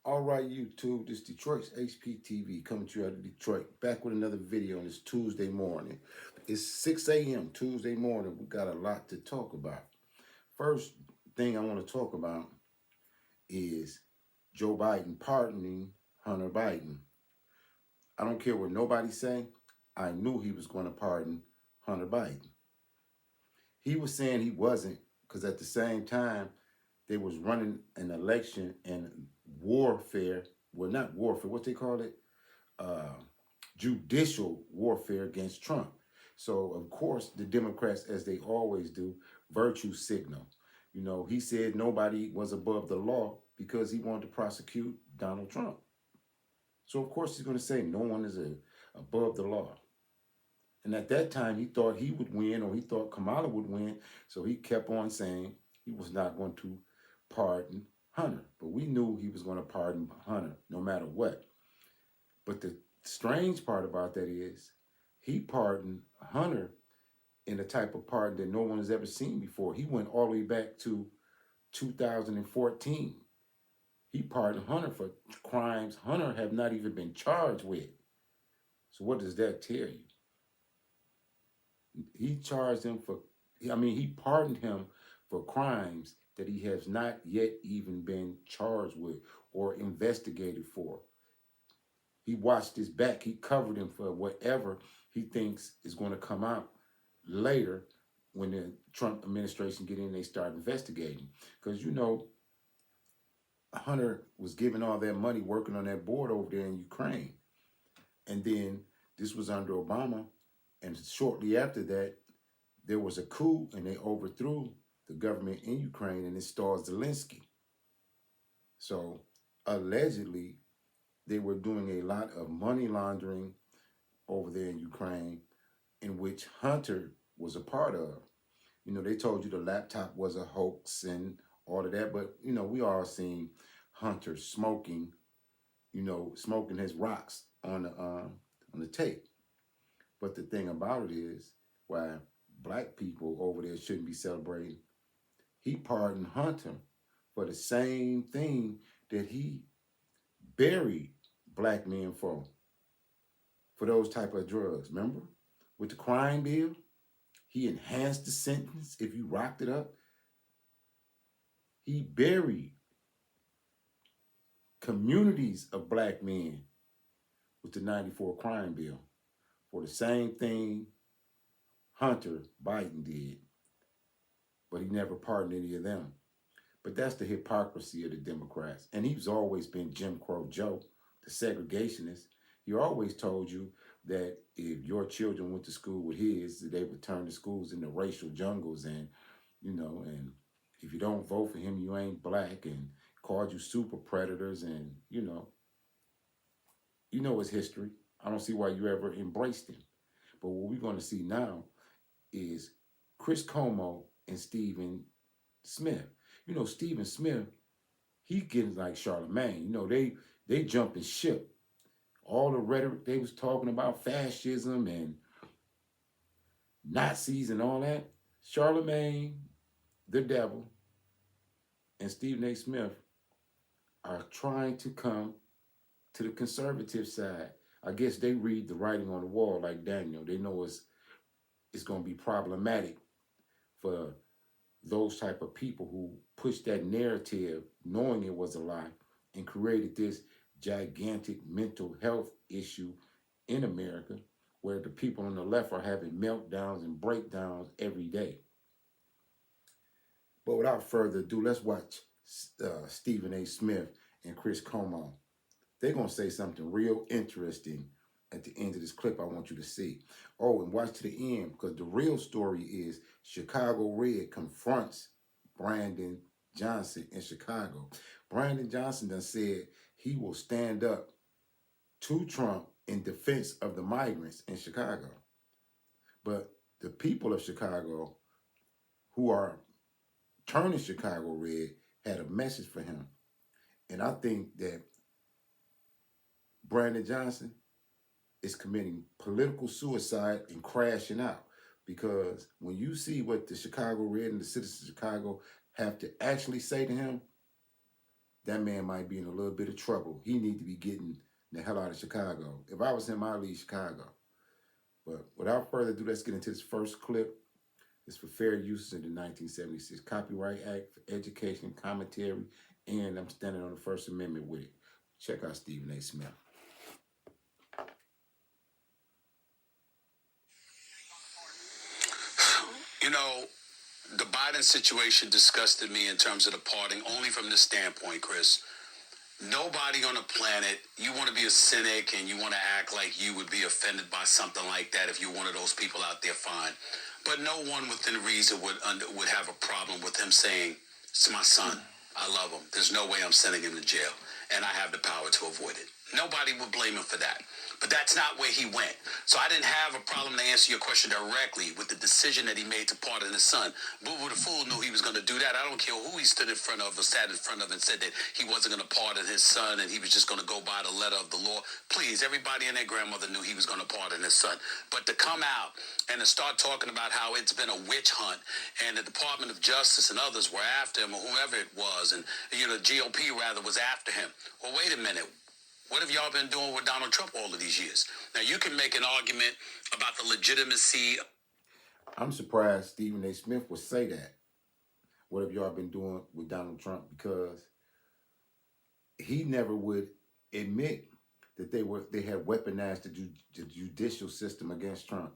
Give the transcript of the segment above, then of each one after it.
All right, YouTube, this is Detroit's HPTV coming to you out of Detroit. Back with another video on this Tuesday morning. It's 6 a.m. Tuesday morning. We got a lot to talk about. First thing I want to talk about is Joe Biden pardoning Hunter Biden. I don't care what nobody say. I knew he was going to pardon Hunter Biden. He was saying he wasn't because at the same time, they was running an election and warfare, well, not warfare, what they call it? Uh, Judicial warfare against Trump. So, of course, the Democrats, as they always do, virtue signal. You know, he said nobody was above the law because he wanted to prosecute Donald Trump. So, of course, he's going to say no one is above the law. And at that time, he thought he would win, or he thought Kamala would win. So he kept on saying he was not going to pardon Hunter. But we knew he was going to pardon Hunter no matter what. But the strange part about that is he pardoned Hunter in a type of pardon that no one has ever seen before. He went all the way back to 2014. He pardoned Hunter for crimes Hunter have not even been charged with. So what does that tell you? He charged him for, he pardoned him for crimes that he has not yet even been charged with or investigated for. He watched his back. He covered him for whatever he thinks is going to come out later when the Trump administration get in and they start investigating. Because, you know, Hunter was giving all that money working on that board over there in Ukraine. And then this was under Obama. And shortly after that, there was a coup and they overthrew the government in Ukraine and installed Zelensky. So allegedly, they were doing a lot of money laundering over there in Ukraine, in which Hunter was a part of. You know, they told you the laptop was a hoax and all of that, but, you know, we all seen Hunter smoking his rocks on the tape. But the thing about it is, why black people over there shouldn't be celebrating, he pardoned Hunter for the same thing that he buried black men for those type of drugs. Remember? With the crime bill, he enhanced the sentence if you rocked it up. He buried communities of black men with the 94 crime bill for the same thing Hunter Biden did. But he never pardoned any of them. But that's the hypocrisy of the Democrats. And he's always been Jim Crow Joe, the segregationist. He always told you that if your children went to school with his, they would turn the schools into racial jungles. And, you know, and if you don't vote for him, you ain't black, and called you super predators. And, you know his history. I don't see why you ever embraced him. But what we're going to see now is Chris Cuomo and Stephen Smith. You know, Stephen Smith, he getting like Charlemagne. You know, they jumping ship. All the rhetoric they was talking about, fascism and Nazis and all that. Charlemagne, the devil, and Stephen A. Smith are trying to come to the conservative side. I guess they read the writing on the wall like Daniel. They know it's going to be problematic for those type of people who pushed that narrative knowing it was a lie and created this gigantic mental health issue in America where the people on the left are having meltdowns and breakdowns every day. But without further ado, let's watch Stephen A. Smith and Chris Cuomo. They're going to say something real interesting at the end of this clip I want you to see. Oh, and watch to the end, because the real story is Chicago Red confronts Brandon Johnson in Chicago. Brandon Johnson done said he will stand up to Trump in defense of the migrants in Chicago. But the people of Chicago who are turning Chicago red had a message for him. And I think that Brandon Johnson is committing political suicide and crashing out. Because when you see what the Chicago Red and the citizens of Chicago have to actually say to him, that man might be in a little bit of trouble. He need to be getting the hell out of Chicago. If I was him, I'd leave Chicago. But without further ado, let's get into this first clip. It's for fair use in the 1976 Copyright Act for education, commentary, and I'm standing on the First Amendment with it. Check out Stephen A. Smith. You know, the Biden situation disgusted me in terms of the parting only from this standpoint, Chris. Nobody on the planet, you want to be a cynic and you want to act like you would be offended by something like that if you're one of those people out there, fine. But no one within reason would have a problem with him saying, it's my son. I love him. There's no way I'm sending him to jail. And I have the power to avoid it. Nobody would blame him for that. But that's not where he went. So I didn't have a problem to answer your question directly with the decision that he made to pardon his son. Boo Boo the Fool knew he was going to do that. I don't care who he stood in front of or sat in front of and said that he wasn't going to pardon his son and he was just going to go by the letter of the law. Please, everybody and their grandmother knew he was going to pardon his son. But to come out and to start talking about how it's been a witch hunt and the Department of Justice and others were after him or whoever it was, and GOP rather was after him. Well, wait a minute. What have y'all been doing with Donald Trump all of these years? Now, you can make an argument about the legitimacy. I'm surprised Stephen A. Smith would say that. What have y'all been doing with Donald Trump? Because he never would admit that they had weaponized the judicial system against Trump.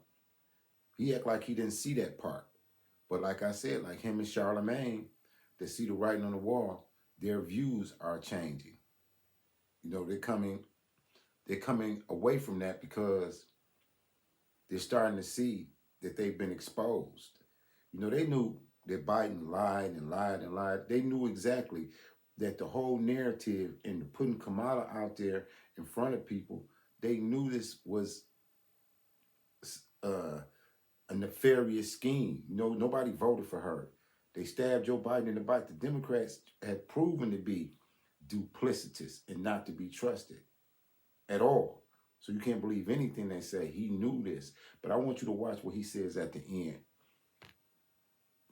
He act like he didn't see that part. But like I said, like him and Charlemagne, that see the writing on the wall, their views are changing. They're coming away from that because they're starting to see that they've been exposed. They knew that Biden lied and lied and lied. They knew exactly that the whole narrative and putting Kamala out there in front of people, they knew this was a nefarious scheme. Nobody voted for her. They stabbed Joe Biden in the back. The Democrats had proven to be duplicitous and not to be trusted at all. So you can't believe anything they say. He knew this. But I want you to watch what he says at the end.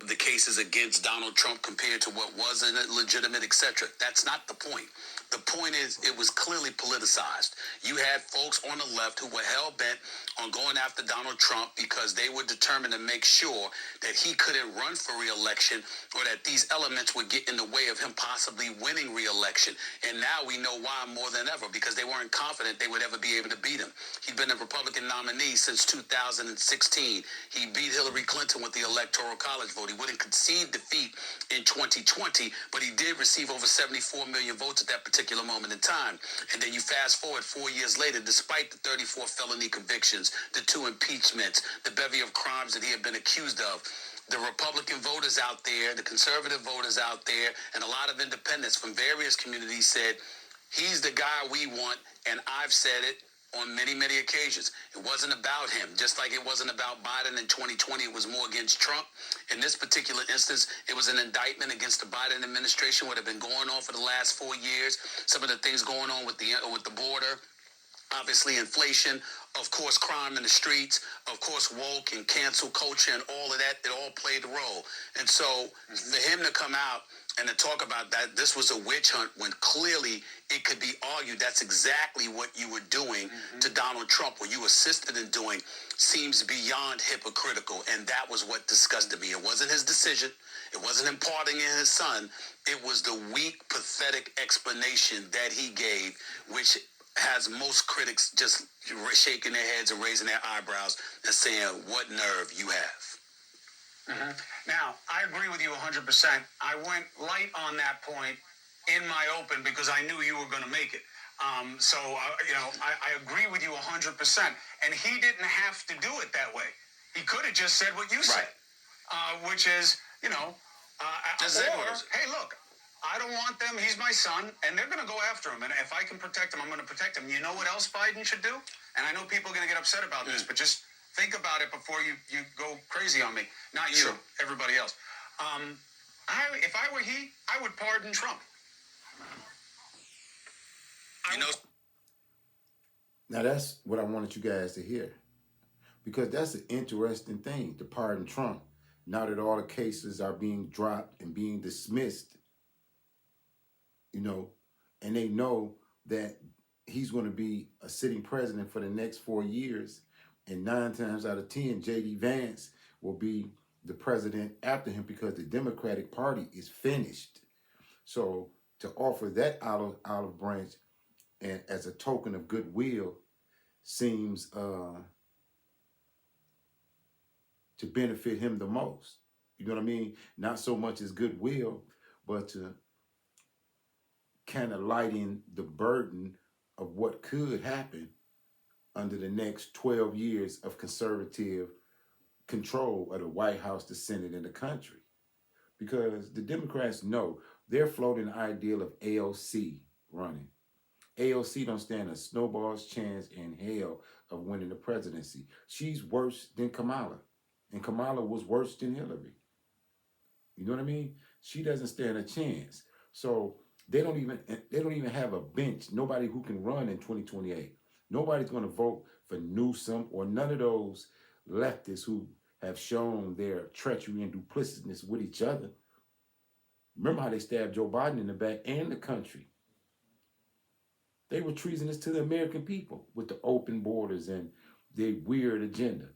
The cases against Donald Trump compared to what wasn't legitimate, etc. That's not the point. The point is it was clearly politicized. You had folks on the left who were hell-bent on going after Donald Trump because they were determined to make sure that he couldn't run for re-election or that these elements would get in the way of him possibly winning re-election. And now we know why more than ever, because they weren't confident they would ever be able to beat him. He'd been a Republican nominee since 2016. He beat Hillary Clinton with the Electoral College vote. He wouldn't concede defeat in 2020, but he did receive over 74 million votes at that particular moment in time. And then you fast forward 4 years later, despite the 34 felony convictions, the 2 impeachments, the bevy of crimes that he had been accused of, the Republican voters out there, the conservative voters out there, and a lot of independents from various communities said, he's the guy we want, and I've said it on many, many occasions. It wasn't about him. Just like it wasn't about Biden in 2020, it was more against Trump. In this particular instance, it was an indictment against the Biden administration, what had been going on for the last 4 years. Some of the things going on with the border, obviously inflation, of course crime in the streets, of course woke and cancel culture and all of that, it all played a role. And so for him to come out and to talk about that, this was a witch hunt, when clearly it could be argued that's exactly what you were doing to Donald Trump, what you assisted in doing, seems beyond hypocritical. And that was what disgusted me. It wasn't his decision. It wasn't him pardoning his son. It was the weak, pathetic explanation that he gave, which has most critics just shaking their heads and raising their eyebrows and saying, what nerve you have. Now, I agree with you 100%. I went light on that point in my open because I knew you were going to make it. I agree with you 100%. And he didn't have to do it that way. He could have just said what you said, which is, hey, look, I don't want them. He's my son, and they're going to go after him. And if I can protect him, I'm going to protect him. You know what else Biden should do? And I know people are going to get upset about this, but just think about it before you go crazy on me. Not you, everybody else. If I were he, I would pardon Trump. Now that's what I wanted you guys to hear, because that's an interesting thing, to pardon Trump, now that all the cases are being dropped and being dismissed. you know, and they know that he's going to be a sitting president for the next 4 years, and 9 times out of 10, J.D. Vance will be the president after him because the Democratic Party is finished. So to offer that olive branch and as a token of goodwill seems to benefit him the most. You know what I mean? Not so much as goodwill, but to kind of lighten the burden of what could happen under the next 12 years of conservative control of the White House, the Senate, and the country. Because the Democrats know they're floating the ideal of AOC running. AOC don't stand a snowball's chance in hell of winning the presidency. She's worse than Kamala. And Kamala was worse than Hillary. You know what I mean? She doesn't stand a chance. So they don't even have a bench. Nobody who can run in 2028. Nobody's going to vote for Newsom or none of those leftists who have shown their treachery and duplicitousness with each other. Remember how they stabbed Joe Biden in the back and the country. They were treasonous to the American people with the open borders and their weird agenda.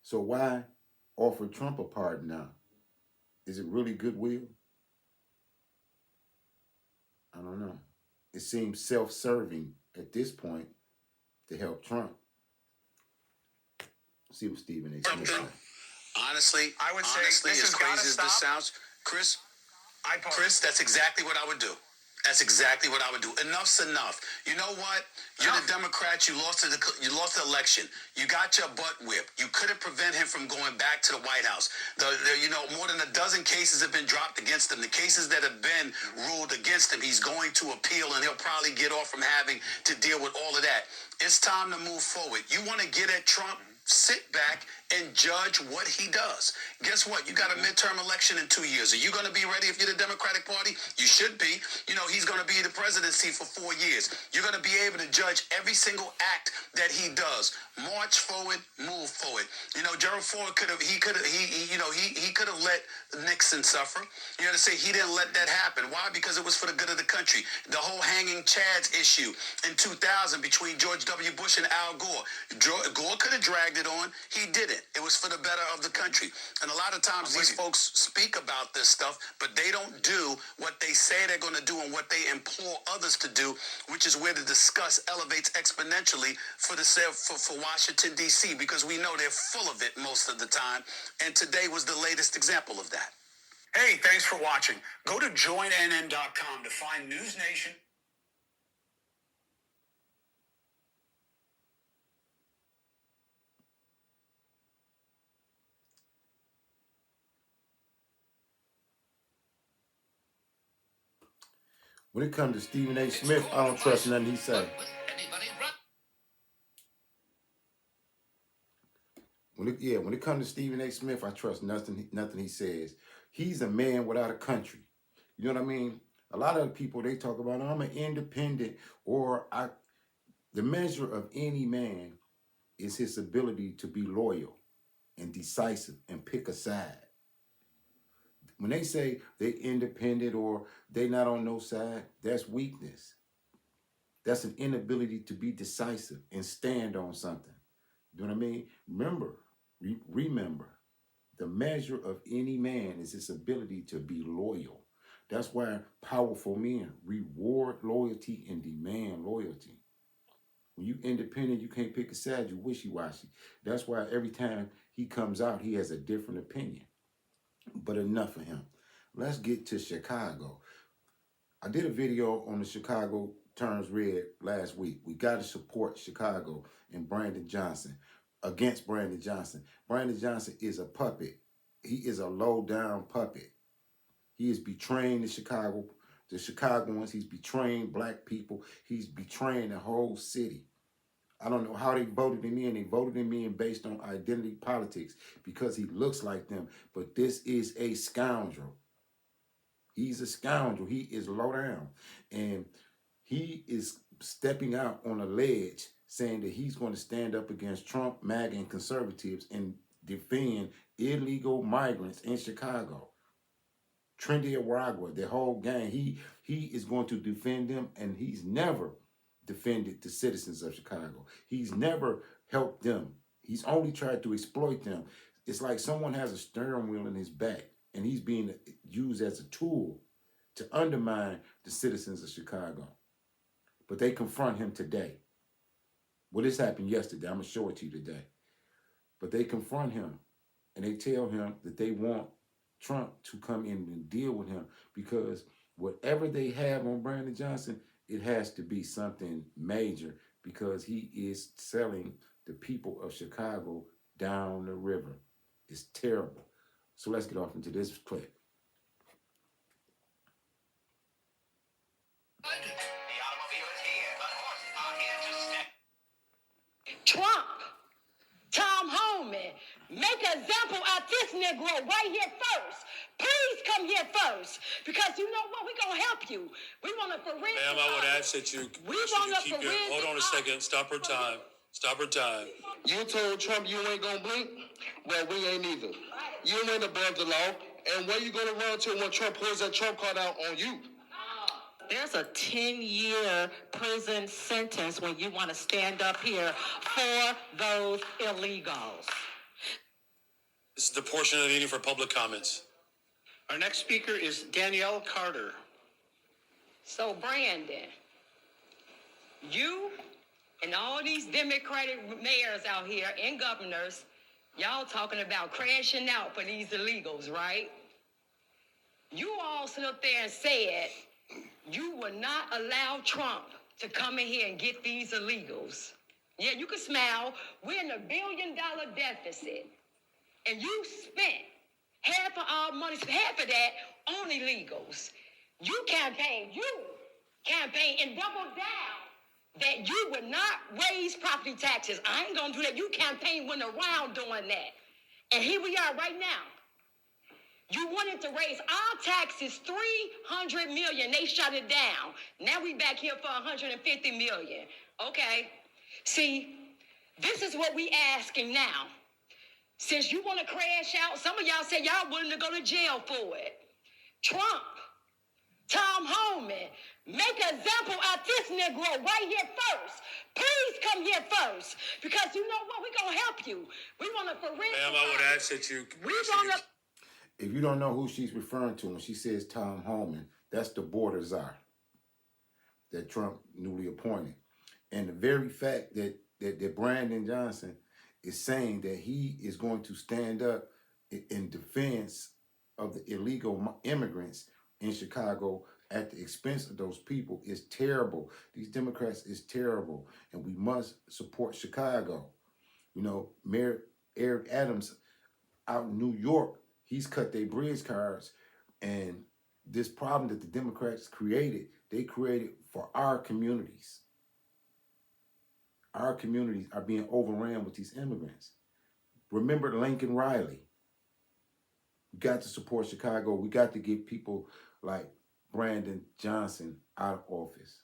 So why offer Trump a pardon now? Is it really goodwill? I don't know. It seems self-serving at this point to help Trump. See what Stephen A. Smith said. Honestly, I would say this as has gotta crazy as stop. this sounds, Chris, that's exactly what I would do. That's exactly what I would do. Enough's enough. You know what? You're the Democrats. You lost the election. You got your butt whipped. You couldn't prevent him from going back to the White House. More than a dozen cases have been dropped against him. The cases that have been ruled against him, he's going to appeal, and he'll probably get off from having to deal with all of that. It's time to move forward. You want to get at Trump? Sit back and judge what he does. Guess what? You got a midterm election in 2 years. Are you going to be ready if you're the Democratic Party? You should be. He's going to be the presidency for 4 years. You're going to be able to judge every single act that he does. March forward, move forward. Gerald Ford could have let Nixon suffer. To say he didn't let that happen. Why? Because it was for the good of the country. The whole hanging Chads issue in 2000 between George W. Bush and Al Gore. Gore could have dragged it on. He didn't. It was for the better of the country. And a lot of times these folks speak about this stuff, but they don't do what they say they're going to do and what they implore others to do, which is where the disgust elevates exponentially for Washington, D.C., because we know they're full of it most of the time. And today was the latest example of that. Hey, thanks for watching. Go to joinnn.com to find News Nation. When it comes to Stephen A. Smith, I don't trust nothing he says. When it comes to Stephen A. Smith, I trust nothing he says. He's a man without a country. You know what I mean? A lot of people, they talk about, I'm an independent, the measure of any man is his ability to be loyal and decisive and pick a side. When they say they're independent or they not on no side, that's weakness. That's an inability to be decisive and stand on something. You know what I mean? Remember, the measure of any man is his ability to be loyal. That's why powerful men reward loyalty and demand loyalty. When you independent, you can't pick a side, you wishy-washy. That's why every time he comes out, he has a different opinion. But enough of him. Let's get to Chicago. I did a video on the Chicago Turns Red last week. We got to support Chicago and Brandon Johnson against Brandon Johnson. Brandon Johnson is a puppet. He is a low-down puppet. He is betraying the Chicagoans. He's betraying black people. He's betraying the whole city. I don't know how they voted him in. They voted him in based on identity politics because he looks like them. But this is a scoundrel. He's a scoundrel. He is low down. And he is stepping out on a ledge saying that he's going to stand up against Trump, MAGA, and conservatives and defend illegal migrants in Chicago. Trendy Aragua, the whole gang. He is going to defend them, and he's never defended the citizens of Chicago. He's never helped them. He's only tried to exploit them. It's like someone has a steering wheel in his back, and he's being used as a tool to undermine the citizens of Chicago. But they confront him today. Well, this happened yesterday. I'm going to show it to you today. But they confront him, and they tell him that they want Trump to come in and deal with him because whatever they have on Brandon Johnson, it has to be something major because he is selling the people of Chicago down the river. It's terrible. So let's get off into this clip. Trump, Tom Homan, make an example of this Negro right here first. Please come here first, because you know what? We're going to help you. We want a forensic. Ma'am, I would ask that you keep your, hold on a second. Stop her time. Stop her time. You told Trump you ain't gonna blink? Well, we ain't either. You ain't above the law. And where you gonna run to when Trump pulls that Trump card out on you? There's a 10-year prison sentence when you want to stand up here for those illegals. This is the portion of the meeting for public comments. Our next speaker is Danielle Carter. So, Brandon, you and all these Democratic mayors out here and governors, y'all talking about crashing out for these illegals, right? You all stood up there and said you will not allow Trump to come in here and get these illegals. Yeah, you can smile. We're in $1 billion deficit. And you spent half of our money, half of that on illegals. You campaign and double down that you would not raise property taxes. I ain't gonna do that. You campaign went around doing that. And here we are right now. You wanted to raise our taxes $300 million. They shut it down. Now we back here for $150 million. Okay. See, this is what we asking now. Since you want to crash out, some of y'all say y'all willing to go to jail for it. Trump, Tom Homan, make an example of this Negro right here first. Please come here first. Because you know what? We're going to help you. We want to forensic. Ma'am, I would ask that you... If you don't know who she's referring to when she says Tom Homan, that's the border czar that Trump newly appointed. And the very fact that Brandon Johnson is saying that he is going to stand up in defense of the illegal immigrants in Chicago at the expense of those people is terrible. These Democrats is terrible, and we must support Chicago. You know, Mayor Eric Adams out in New York, he's cut their bridge cards, and this problem that the Democrats created, they created for our communities. Our communities are being overran with these immigrants. Remember Lincoln Riley. We got to support Chicago. We got to get people like Brandon Johnson out of office.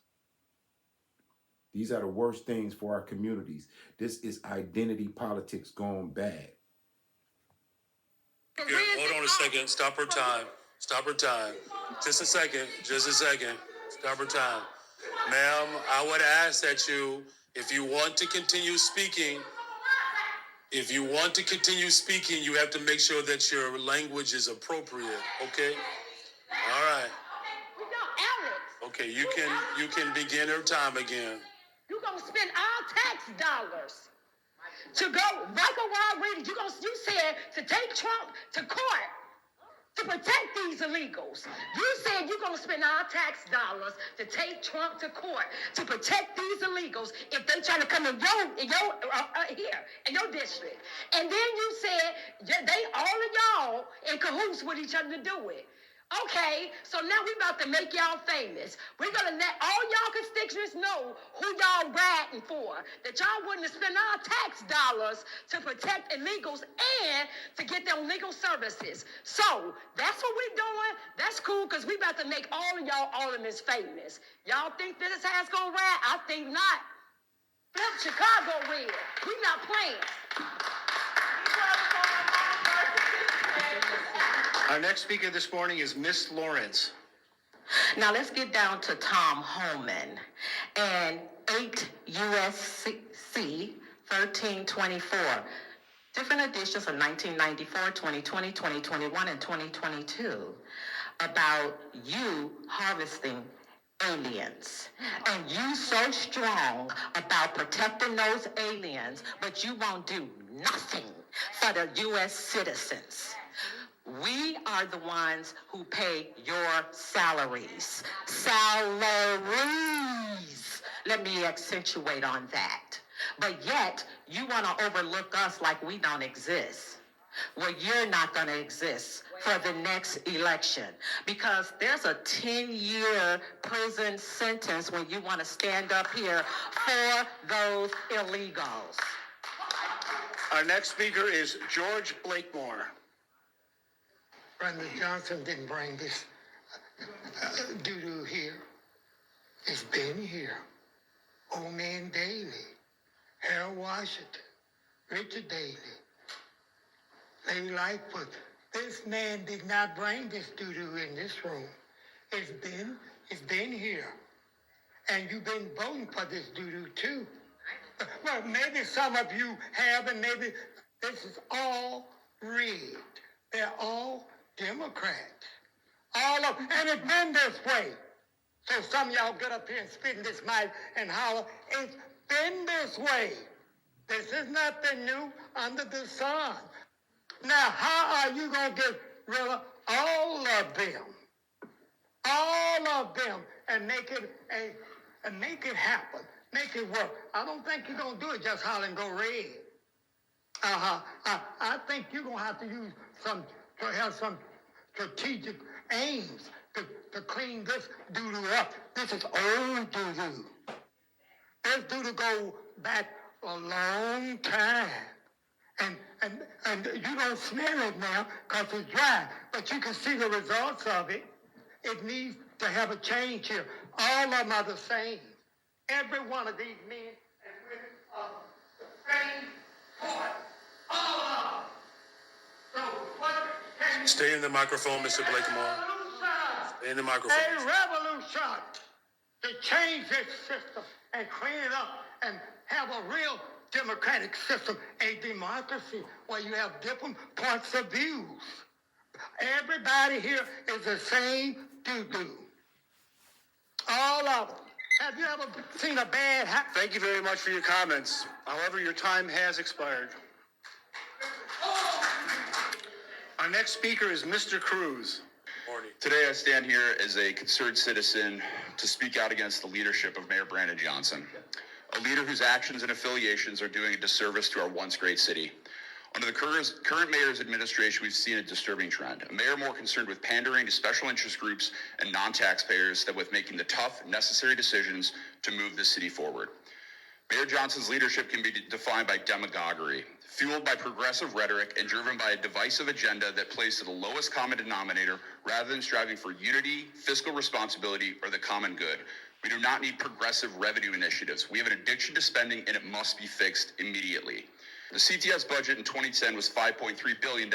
These are the worst things for our communities. This is identity politics gone bad. Here, hold on a second. Stop her time. Stop her time. Just a second. Just a second. Stop her time. Ma'am, I would ask that you, if you want to continue speaking, you have to make sure that your language is appropriate, okay? All right. Okay, you can begin her time again. You're going to spend our tax dollars to go, Michael Rodriguez, you said to take Trump to court to protect these illegals. You said you're going to spend our tax dollars to take Trump to court to protect these illegals if they try to come in your district. And then you said all of y'all in cahoots with each other to do it. Okay, so now we about to make y'all famous. We're going to let all y'all constituents know who y'all riding for. That y'all wouldn't spend our tax dollars to protect illegals and to get them legal services. So, that's what we're doing. That's cool, because we about to make all of y'all aldermen famous. Y'all think this is how it's going to ride? I think not. Flip Chicago red. We not playing. Our next speaker this morning is Miss Lawrence. Now let's get down to Tom Homan and 8 USC 1324. Different editions of 1994, 2020, 2021, and 2022 about you harvesting aliens. And you so strong about protecting those aliens, but you won't do nothing for the U.S. citizens. We are the ones who pay your salaries. Salaries. Let me accentuate on that. But yet, you want to overlook us like we don't exist. Well, you're not going to exist for the next election because there's a 10-year prison sentence when you want to stand up here for those illegals. Our next speaker is George Blakemore. Brenda Johnson didn't bring this doo-doo here. It's been here. Old Man Daley, Harold Washington, Richard Daley, Lady Lightfoot. This man did not bring this doo-doo in this room. It's been here. And you've been voting for this doo-doo too. Well, maybe some of you have, and maybe this is all rigged. They're all Democrats. All of, and it's been this way. So some of y'all get up here and spit in this mic and holler, it's been this way. This is nothing new under the sun. Now, how are you going to get rid of all of them? All of them and make it happen. Make it work. I don't think you're going to do it just holler and go red. I think you're going to have to use have some strategic aims to clean this doo-doo up. This is old doo-doo. This doo-doo go back a long time. And you don't smell it now because it's dry. But you can see the results of it. It needs to have a change here. All of them are the same. Every one of these men and women are the same point. All of them. So what can you... Stay in the microphone, Mr. Blakemore. Stay in the microphone. A revolution to change this system and clean it up and have a real democratic system, a democracy where you have different points of views. Everybody here is the same doo-doo. All of them. Have you ever seen a bad house? Thank you very much for your comments. However, your time has expired. Our next speaker is Mr. Cruz. Morning. Today I stand here as a concerned citizen to speak out against the leadership of Mayor Brandon Johnson, a leader whose actions and affiliations are doing a disservice to our once great city. Under the current mayor's administration, we've seen a disturbing trend. A mayor more concerned with pandering to special interest groups and non-taxpayers than with making the tough, necessary decisions to move the city forward. Mayor Johnson's leadership can be defined by demagoguery, fueled by progressive rhetoric and driven by a divisive agenda that plays to the lowest common denominator rather than striving for unity, fiscal responsibility, or the common good. We do not need progressive revenue initiatives. We have an addiction to spending, and it must be fixed immediately. The CTS budget in 2010 was $5.3 billion,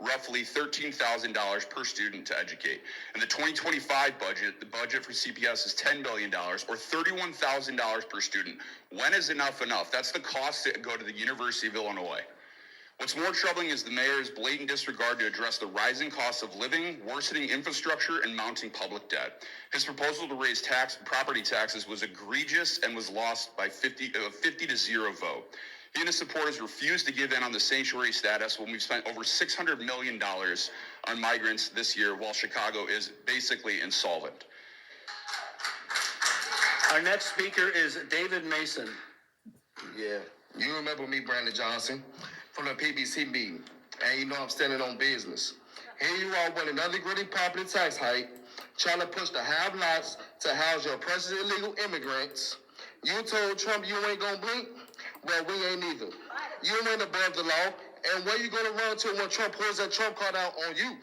roughly $13,000 per student to educate. In the 2025 budget, the budget for CPS is $10 billion, or $31,000 per student. When is enough enough? That's the cost to go to the University of Illinois. What's more troubling is the mayor's blatant disregard to address the rising costs of living, worsening infrastructure, and mounting public debt. His proposal to raise property taxes was egregious and was lost by 50-0 vote. He and his supporters refused to give in on the sanctuary status when we've spent over $600 million on migrants this year, while Chicago is basically insolvent. Our next speaker is David Mason. Yeah, you remember me, Brandon Johnson, from the PBC meeting, and you know I'm standing on business. Here you are with another gritty property tax hike, trying to push the have-nots to house your oppressive illegal immigrants. You told Trump you ain't gonna blink? Well, we ain't either. You ain't above the law, and where you gonna run to when Trump pulls that Trump card out on you?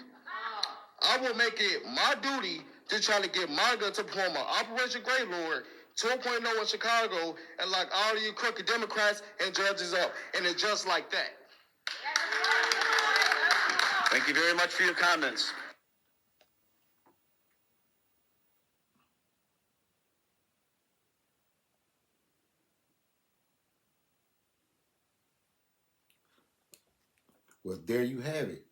I will make it my duty to try to get my gun to perform an Operation Great Lord 2.0 in Chicago and lock all of you crooked Democrats and judges up. And it's just like that. Thank you very much for your comments. Well, there you have it.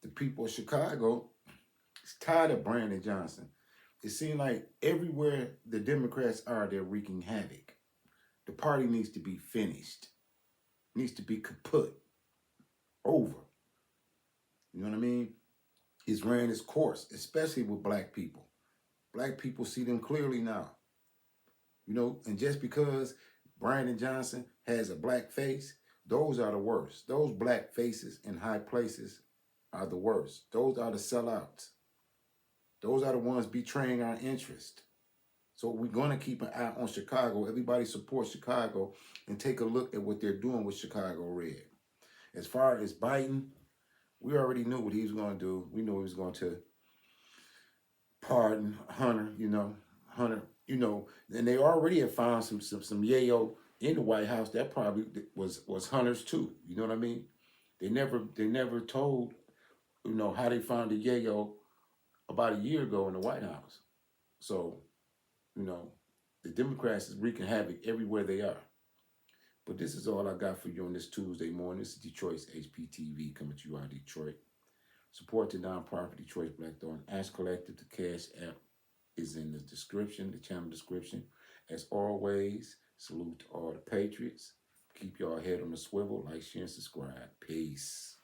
The people of Chicago is tired of Brandon Johnson. It seems like everywhere the Democrats are, they're wreaking havoc. The party needs to be finished. Needs to be kaput. Over. You know what I mean? It's ran its course, especially with black people. Black people see them clearly now. You know, and just because Brandon Johnson has a black face, those are the worst. Those black faces in high places are the worst. Those are the sellouts. Those are the ones betraying our interest. So we're going to keep an eye on Chicago. Everybody supports Chicago and take a look at what they're doing with Chicago Red. As far as Biden, we already knew what he was going to do. We knew he was going to pardon Hunter, and they already have found some yayo in the White House that probably was Hunter's too. You know what I mean? They never told, how they found the yayo about a year ago in the White House. So, the Democrats is wreaking havoc everywhere they are. But this is all I got for you on this Tuesday morning. This is Detroit's HPTV coming to you out of Detroit. Support the nonprofit Detroit's Black Dawn Ash Collective. The Cash App is in the description, the channel description. As always, salute to all the patriots. Keep y'all head on the swivel, like, share, and subscribe. Peace.